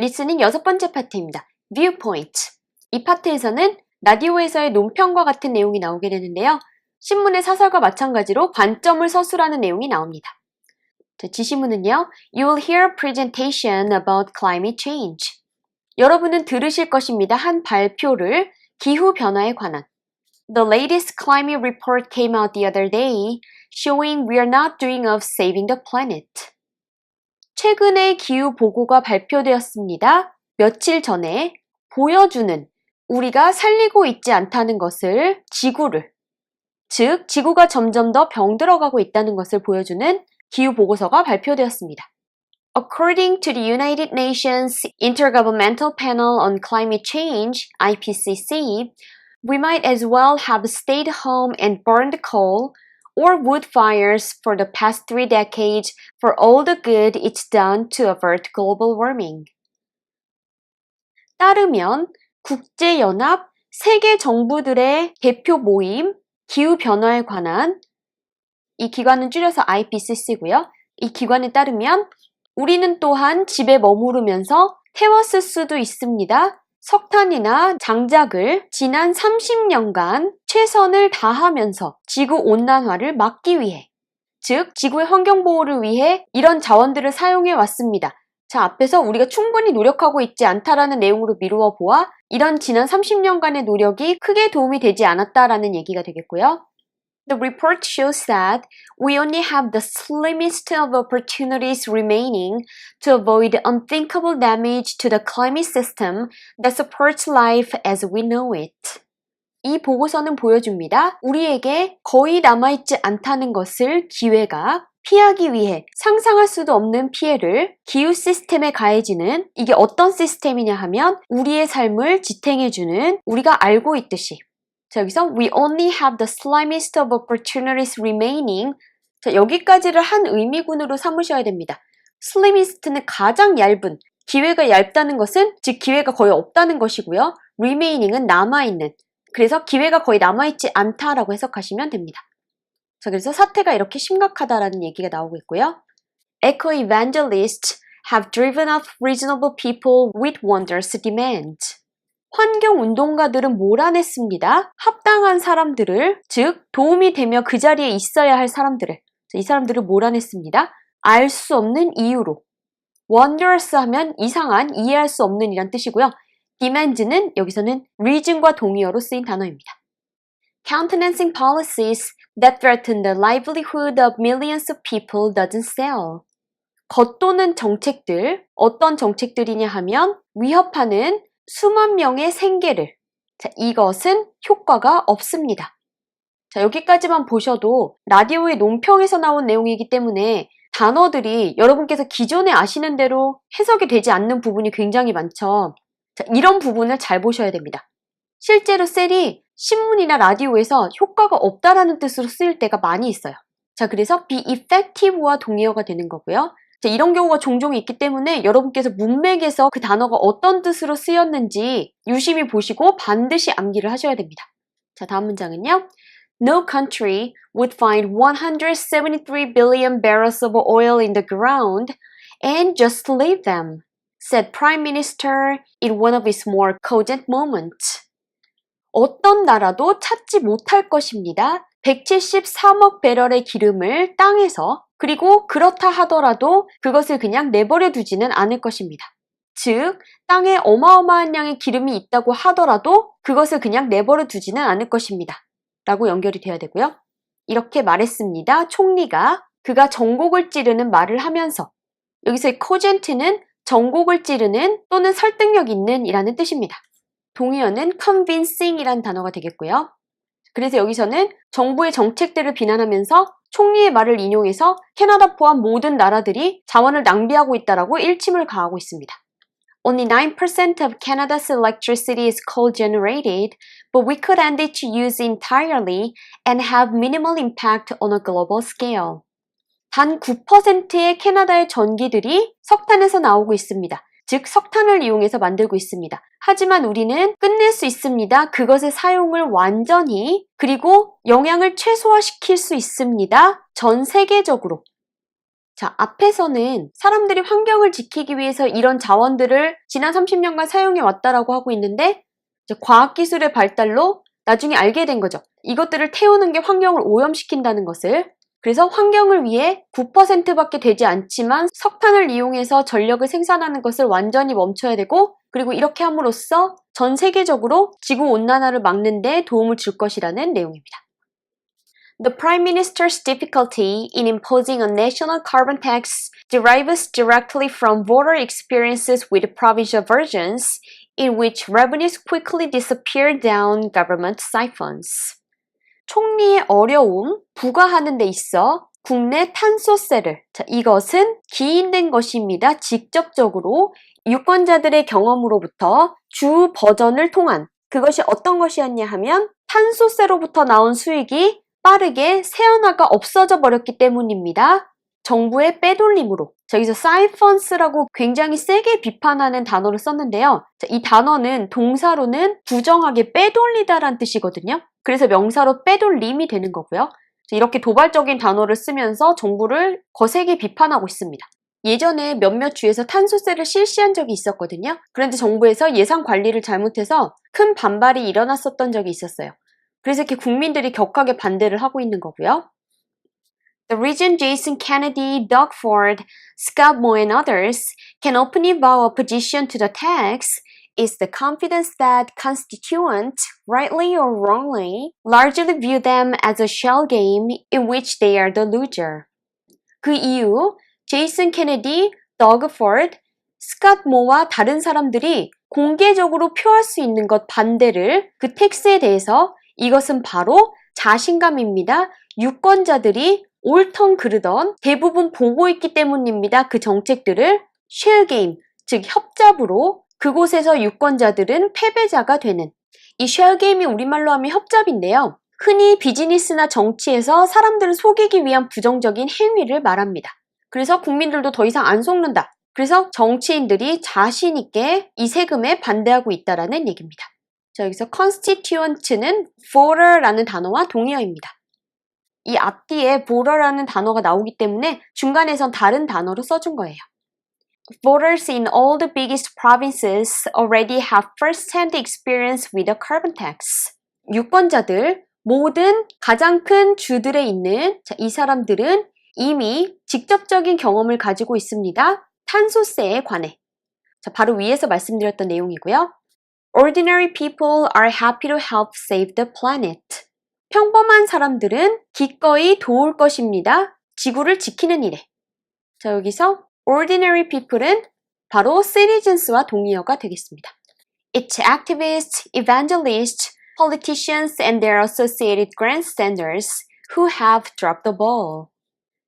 리스닝 6번째 파트입니다. Viewpoint. 이 파트에서는 라디오에서의 논평과 같은 내용이 나오게 되는데요. 신문의 사설과 마찬가지로 관점을 서술하는 내용이 나옵니다. 자, 지시문은요. You will hear a presentation about climate change. 여러분은 들으실 것입니다. 한 발표를 기후변화에 관한. The latest climate report came out the other day, showing we are not doing of saving the planet. 최근에 기후 보고가 발표되었습니다. 며칠 전에 보여주는 우리가 살리고 있지 않다는 것을 지구를, 즉 지구가 점점 더 병들어가고 있다는 것을 보여주는 기후 보고서가 발표되었습니다. According to the United Nations Intergovernmental Panel on Climate Change, IPCC, we might as well have stayed home and burned coal or wood fires for the past 3 decades for all the good it's done to avert global warming. 따르면 국제연합 세계 정부들의 대표 모임 기후변화에 관한 이 기관은 줄여서 IPCC고요. 이 기관에 따르면 우리는 또한 집에 머무르면서 태웠을 수도 있습니다. 석탄이나 장작을 지난 30년간 최선을 다하면서 지구온난화를 막기 위해, 즉 지구의 환경보호를 위해 이런 자원들을 사용해 왔습니다. 자, 앞에서 우리가 충분히 노력하고 있지 않다라는 내용으로 미루어 보아 이런 지난 30년간의 노력이 크게 도움이 되지 않았다라는 얘기가 되겠고요. The report shows that we only have the slimmest of opportunities remaining to avoid unthinkable damage to the climate system that supports life as we know it. 이 보고서는 보여줍니다. 우리에게 거의 남아있지 않다는 것을 기회가 피하기 위해 상상할 수도 없는 피해를 기후 시스템에 가해지는 이게 어떤 시스템이냐 하면 우리의 삶을 지탱해주는 우리가 알고 있듯이 자, 여기서 we only have the slimmest of opportunities remaining. 자, 여기까지를 한 의미군으로 삼으셔야 됩니다. slimmest는 가장 얇은, 기회가 얇다는 것은 즉 기회가 거의 없다는 것이고요. remaining은 남아있는, 그래서 기회가 거의 남아있지 않다라고 해석하시면 됩니다. 자, 그래서 사태가 이렇게 심각하다라는 얘기가 나오고 있고요. Eco-evangelists have driven off reasonable people with wondrous demands. 환경운동가들은 몰아냈습니다. 합당한 사람들을, 즉 도움이 되며 그 자리에 있어야 할 사람들을, 이 사람들을 몰아냈습니다. 알 수 없는 이유로. wondrous 하면 이상한, 이해할 수 없는 이란 뜻이고요. demands는 여기서는 reason과 동의어로 쓰인 단어입니다. Countenancing policies that threaten the livelihood of millions of people doesn't sell. 겉도는 정책들, 어떤 정책들이냐 하면 위협하는 수만 명의 생계를, 자, 이것은 효과가 없습니다. 자, 여기까지만 보셔도 라디오의 논평에서 나온 내용이기 때문에 단어들이 여러분께서 기존에 아시는 대로 해석이 되지 않는 부분이 굉장히 많죠. 자, 이런 부분을 잘 보셔야 됩니다. 실제로 셀이 신문이나 라디오에서 효과가 없다라는 뜻으로 쓰일 때가 많이 있어요. 자, 그래서 be effective와 동의어가 되는 거고요. 자, 이런 경우가 종종 있기 때문에 여러분께서 문맥에서 그 단어가 어떤 뜻으로 쓰였는지 유심히 보시고 반드시 암기를 하셔야 됩니다. 자, 다음 문장은요. No country would find 173 billion barrels of oil in the ground and just leave them, said Prime Minister in one of his more cogent moments. 어떤 나라도 찾지 못할 것입니다. 173억 배럴의 기름을 땅에서, 그리고 그렇다 하더라도 그것을 그냥 내버려 두지는 않을 것입니다. 즉, 땅에 어마어마한 양의 기름이 있다고 하더라도 그것을 그냥 내버려 두지는 않을 것입니다. 라고 연결이 돼야 되고요. 이렇게 말했습니다. 총리가 그가 전곡을 찌르는 말을 하면서, 여기서의 cogent는 전곡을 찌르는 또는 설득력 있는 이라는 뜻입니다. 동의어는 convincing 이란 단어가 되겠고요. 그래서 여기서는 정부의 정책들을 비난하면서 총리의 말을 인용해서 캐나다 포함 모든 나라들이 자원을 낭비하고 있다라고 일침을 가하고 있습니다. Only 9% of Canada's electricity is coal-generated, but we could end its use entirely and have minimal impact on a global scale. 단 9%의 캐나다의 전기들이 석탄에서 나오고 있습니다. 즉 석탄을 이용해서 만들고 있습니다. 하지만 우리는 끝낼 수 있습니다. 그것의 사용을 완전히, 그리고 영향을 최소화시킬 수 있습니다. 전 세계적으로. 자, 앞에서는 사람들이 환경을 지키기 위해서 이런 자원들을 지난 30년간 사용해 왔다라고 하고 있는데 이제 과학기술의 발달로 나중에 알게 된 거죠. 이것들을 태우는 게 환경을 오염시킨다는 것을. 그래서 환경을 위해 9%밖에 되지 않지만 석탄을 이용해서 전력을 생산하는 것을 완전히 멈춰야 되고, 그리고 이렇게 함으로써 전 세계적으로 지구온난화를 막는 데 도움을 줄 것이라는 내용입니다. The Prime Minister's difficulty in imposing a national carbon tax derives directly from voter experiences with provincial versions, in which revenues quickly disappear down government siphons. 총리의 어려움, 부과하는 데 있어 국내 탄소세를, 자, 이것은 기인된 것입니다. 직접적으로 유권자들의 경험으로부터 주 버전을 통한, 그것이 어떤 것이었냐 하면 탄소세로부터 나온 수익이 빠르게 새어나가 없어져 버렸기 때문입니다. 정부의 빼돌림으로. 자, 여기서 siphons라고 굉장히 세게 비판하는 단어를 썼는데요. 자, 이 단어는 동사로는 부정하게 빼돌리다란 뜻이거든요. 그래서 명사로 빼돌림이 되는 거고요. 자, 이렇게 도발적인 단어를 쓰면서 정부를 거세게 비판하고 있습니다. 예전에 몇몇 주에서 탄소세를 실시한 적이 있었거든요. 그런데 정부에서 예산 관리를 잘못해서 큰 반발이 일어났었던 적이 있었어요. 그래서 이렇게 국민들이 격하게 반대를 하고 있는 거고요. The reason Jason Kennedy, Doug Ford, Scott Moe and others can openly vow opposition to the tax is the confidence that constituents, rightly or wrongly, largely view them as a shell game in which they are the loser. 그 이유, 제이슨 케네디, 더그 포드, 스캇 모와 다른 사람들이 공개적으로 표할 수 있는 것 반대를, 그 텍스에 대해서 이것은 바로 자신감입니다. 유권자들이 옳던 그르던 대부분 보고 있기 때문입니다. 그 정책들을 쉘 게임, 즉 협잡으로 그곳에서 유권자들은 패배자가 되는, 이 쉘 게임이 우리말로 하면 협잡인데요. 흔히 비즈니스나 정치에서 사람들을 속이기 위한 부정적인 행위를 말합니다. 그래서 국민들도 더 이상 안 속는다. 그래서 정치인들이 자신 있게 이 세금에 반대하고 있다라는 얘기입니다. 자, 여기서 constituent는 voter라는 단어와 동의어입니다. 이 앞뒤에 voter라는 단어가 나오기 때문에 중간에선 다른 단어로 써준 거예요. Voters in all the biggest provinces already have first-hand experience with a carbon tax. 유권자들, 모든 가장 큰 주들에 있는 이 사람들은 이미 직접적인 경험을 가지고 있습니다. 탄소세에 관해. 자, 바로 위에서 말씀드렸던 내용이고요. Ordinary people are happy to help save the planet. 평범한 사람들은 기꺼이 도울 것입니다. 지구를 지키는 일에. 자, 여기서 ordinary people은 바로 citizens와 동의어가 되겠습니다. It's activists, evangelists, politicians and their associated grandstanders who have dropped the ball.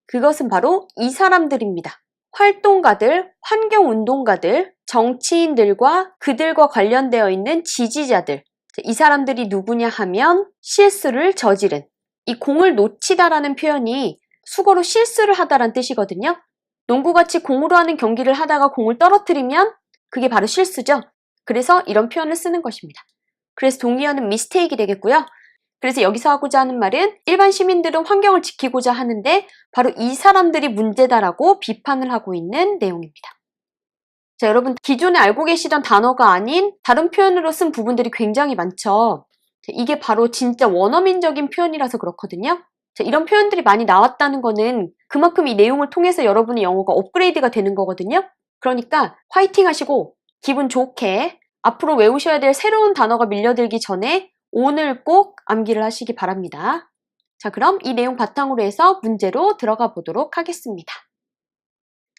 그것은 바로 이 사람들입니다. 활동가들, 환경운동가들, 정치인들과 그들과 관련되어 있는 지지자들. 이 사람들이 누구냐 하면 실수를 저지른, 이 공을 놓치다라는 표현이 수거로 실수를 하다라는 뜻이거든요. 농구같이 공으로 하는 경기를 하다가 공을 떨어뜨리면 그게 바로 실수죠. 그래서 이런 표현을 쓰는 것입니다. 그래서 동의어는 mistake이 되겠고요. 그래서 여기서 하고자 하는 말은 일반 시민들은 환경을 지키고자 하는데 바로 이 사람들이 문제다라고 비판을 하고 있는 내용입니다. 자, 여러분 기존에 알고 계시던 단어가 아닌 다른 표현으로 쓴 부분들이 굉장히 많죠. 이게 바로 진짜 원어민적인 표현이라서 그렇거든요. 자, 이런 표현들이 많이 나왔다는 거는 그만큼 이 내용을 통해서 여러분의 영어가 업그레이드가 되는 거거든요. 그러니까 화이팅 하시고 기분 좋게 앞으로 외우셔야 될 새로운 단어가 밀려들기 전에 오늘 꼭 암기를 하시기 바랍니다. 자, 그럼 이 내용 바탕으로 해서 문제로 들어가 보도록 하겠습니다.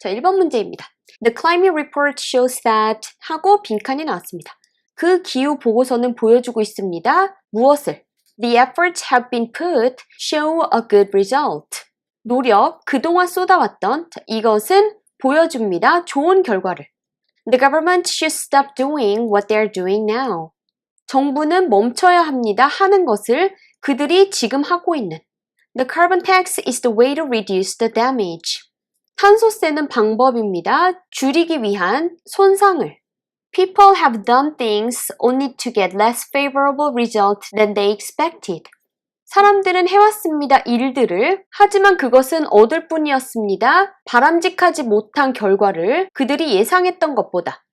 자, 1번 문제입니다. The climate report shows that 하고 빈칸이 나왔습니다. 그 기후 보고서는 보여주고 있습니다. 무엇을? The efforts have been put show a good result. 노력, 그동안 쏟아왔던, 자, 이것은 보여줍니다. 좋은 결과를. The government should stop doing what they're doing now. 정부는 멈춰야 합니다. 하는 것을 그들이 지금 하고 있는. The carbon tax is the way to reduce the damage. 탄소세는 방법입니다. 줄이기 위한 손상을. People have done things only to get less favorable result than they expected. 사람들은 해왔습니다. 일들을. 하지만 그것은 얻을 뿐이었습니다. 바람직하지 못한 결과를 그들이 예상했던 것보다.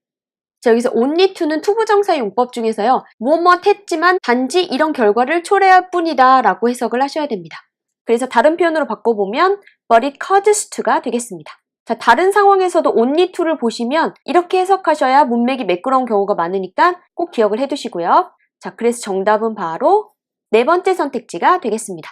자, 여기서 only to는 투부정사 용법 중에서요. 무엇 했지만 단지 이런 결과를 초래할 뿐이다 라고 해석을 하셔야 됩니다. 그래서 다른 표현으로 바꿔보면 but it causes to가 되겠습니다. 자, 다른 상황에서도 only to를 보시면 이렇게 해석하셔야 문맥이 매끄러운 경우가 많으니까 꼭 기억을 해두시고요. 자, 그래서 정답은 바로 네 번째 선택지가 되겠습니다.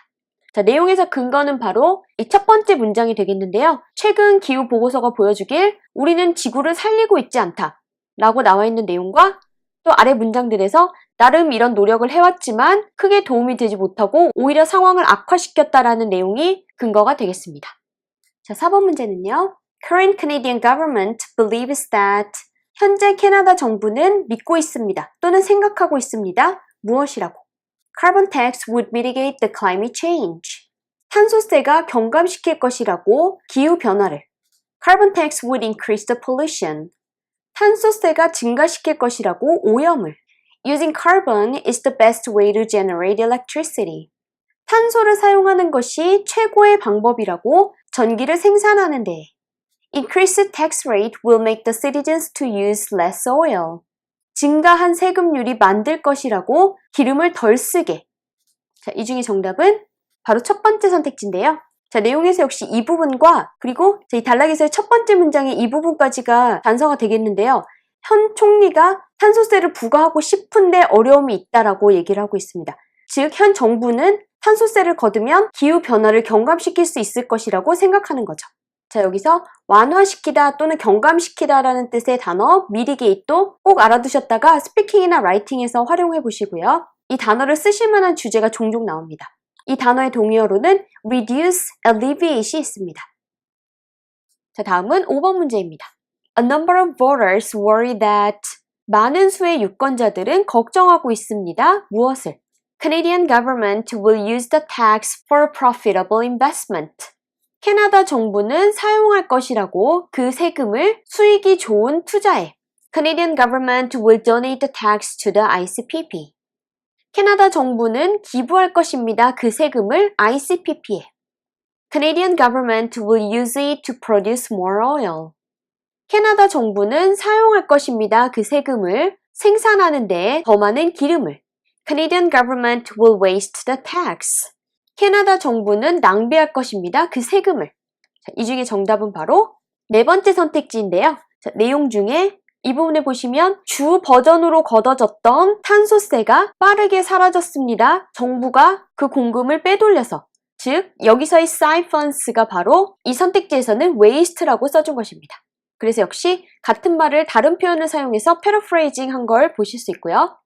자, 내용에서 근거는 바로 이 첫 번째 문장이 되겠는데요. 최근 기후 보고서가 보여주길 우리는 지구를 살리고 있지 않다 라고 나와 있는 내용과 또 아래 문장들에서 나름 이런 노력을 해왔지만 크게 도움이 되지 못하고 오히려 상황을 악화시켰다라는 내용이 근거가 되겠습니다. 자, 4번 문제는요. Current Canadian government believes that 현재 캐나다 정부는 믿고 있습니다. 또는 생각하고 있습니다. 무엇이라고? Carbon tax would mitigate the climate change. 탄소세가 경감시킬 것이라고 기후변화를. Carbon tax would increase the pollution. 탄소세가 증가시킬 것이라고 오염을. Using carbon is the best way to generate electricity. 탄소를 사용하는 것이 최고의 방법이라고 전기를 생산하는 데. Increased tax rate will make the citizens to use less oil. 증가한 세금률이 만들 것이라고 기름을 덜 쓰게. 자, 이 중에 정답은 바로 첫 번째 선택지인데요. 자, 내용에서 역시 이 부분과 그리고 이 단락에서의 첫 번째 문장의 이 부분까지가 단서가 되겠는데요. 현 총리가 탄소세를 부과하고 싶은데 어려움이 있다라고 얘기를 하고 있습니다. 즉, 현 정부는 탄소세를 거두면 기후변화를 경감시킬 수 있을 것이라고 생각하는 거죠. 자, 여기서 완화시키다 또는 경감시키다라는 뜻의 단어 mitigate도 꼭 알아두셨다가 스피킹이나 라이팅에서 활용해 보시고요. 이 단어를 쓰실 만한 주제가 종종 나옵니다. 이 단어의 동의어로는 reduce, alleviate이 있습니다. 자, 다음은 5번 문제입니다. A number of voters worry that 많은 수의 유권자들은 걱정하고 있습니다. 무엇을? Canadian government will use the tax for profitable investment. 캐나다 정부는 사용할 것이라고 그 세금을 수익이 좋은 투자에. Canadian government will donate the tax to the ICPP. 캐나다 정부는 기부할 것입니다. 그 세금을 ICPP에. Canadian government will use it to produce more oil. 캐나다 정부는 사용할 것입니다. 그 세금을 생산하는 데에 더 많은 기름을. Canadian government will waste the tax. 캐나다 정부는 낭비할 것입니다. 그 세금을. 자, 이 중에 정답은 바로 네 번째 선택지인데요. 자, 내용 중에 이 부분에 보시면 주 버전으로 걷어졌던 탄소세가 빠르게 사라졌습니다. 정부가 그 공금을 빼돌려서. 즉, 여기서의 siphons가 바로 이 선택지에서는 waste라고 써준 것입니다. 그래서 역시 같은 말을 다른 표현을 사용해서 paraphrasing 한 걸 보실 수 있고요.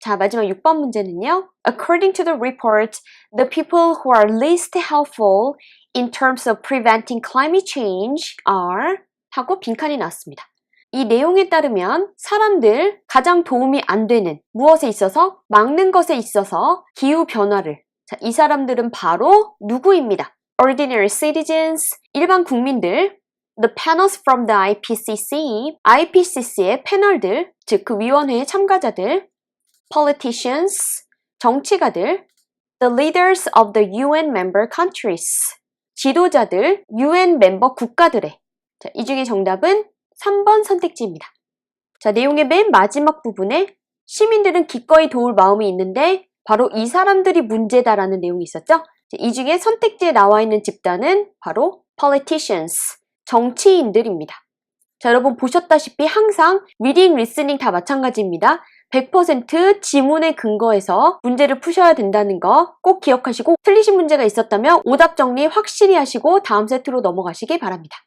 자, 마지막 6번 문제는요. According to the report, the people who are least helpful in terms of preventing climate change are 하고 빈칸이 나왔습니다. 이 내용에 따르면 사람들 가장 도움이 안 되는 무엇에 있어서 막는 것에 있어서 기후변화를. 자, 이 사람들은 바로 누구입니다? Ordinary citizens, 일반 국민들. The panels from the IPCC, IPCC의 패널들, 즉 그 위원회의 참가자들. Politicians, 정치가들. The leaders of the UN member countries, 지도자들, UN 멤버 국가들의. 자, 이 중에 정답은 3번 선택지입니다. 자, 내용의 맨 마지막 부분에 시민들은 기꺼이 도울 마음이 있는데 바로 이 사람들이 문제다라는 내용이 있었죠? 자, 이 중에 선택지에 나와 있는 집단은 바로 politicians, 정치인들입니다. 자, 여러분 보셨다시피 항상 reading, listening 다 마찬가지입니다. 100% 지문에 근거해서 문제를 푸셔야 된다는 거 꼭 기억하시고 틀리신 문제가 있었다면 오답 정리 확실히 하시고 다음 세트로 넘어가시기 바랍니다.